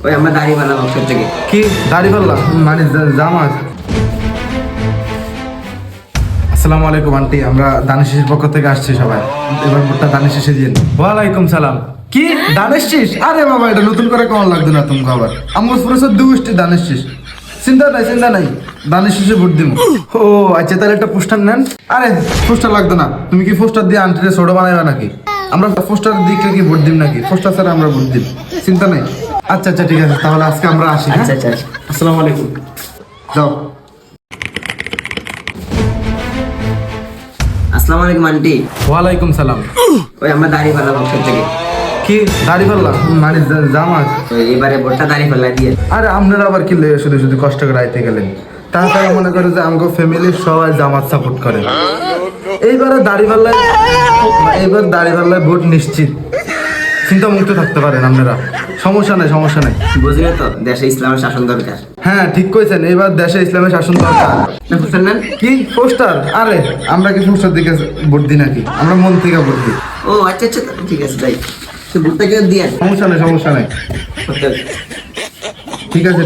ওই আমরা দাড়িওয়ালা বংশের থেকে। কি দাড়িপাল্লা মানে জামাত? আসসালামু আলাইকুম আন্টি, আমরা দানিশ শিশির পক্ষ থেকে আসছি সবাই। এবার ভোটটা দানিশ শিশে দিন। ওয়ালাইকুম সালাম। কি দানিশ শিশ? আরে বাবা, এটা নতুন করে কেমন লাগবে না তুমি আবার? আমার পুরো দুষ্টি দানিশ শিশ। চিন্তা নাই দানিশ শিশে ভোট দিব। ও আচ্ছা, তাহলে একটা পোস্টার নেন। আরে পোস্টার লাগতো না, তুমি কি পোস্টার দিয়ে আন্টিরে ছোট বানাইবা নাকি? আমরা পোস্টার দিকে কি ভোট দিব নাকি? পোস্টার ছাড়া আমরা ভোট দিব, চিন্তা নাই। আচ্ছা আচ্ছা ঠিক আছে, তাহলে আজকে আমরা আসি। আচ্ছা আচ্ছা। আসসালামু আলাইকুম। যাও। আসসালামু আলাইকুম আন্টি। ওয়ালাইকুম সালাম। ওই আমরা দাড়িওয়ালা বংশের থেকে। কি দাড়িপাল্লা মানে জামাত? তো এবারে ভোটটা দাড়িপাল্লা দিয়ে। আরে আপনারা আবার কি লেগে শুধু শুধু কষ্ট করে আইতে গেলেন? তাড়াতাড়ি মনে করে যে আমাকে ফ্যামিলির সবাই জামাত সাপোর্ট করে। এইবারে এইবার দাড়িপাল্লায় ভোট নিশ্চিত, চিন্তা মুক্ত থাকতে পারেন আপনারা। সমস্যা নাই। বুঝলে তো, দেশে ইসলামের শাসন দরকার। হ্যাঁ ঠিক কইছেন, এবার দেশে ইসলামের শাসন দরকার। না বুঝছেন না? কি পোস্টার? আরে আমরা কি পোস্টার দিকে ভোট দিই নাকি? আমরা মন থেকে ভোট দিই। ও আচ্ছা আচ্ছা, ঠিক আছে তাই। তো ভোটটা কেউ দিয়ে। সমস্যা নাই। ঠিক আছে।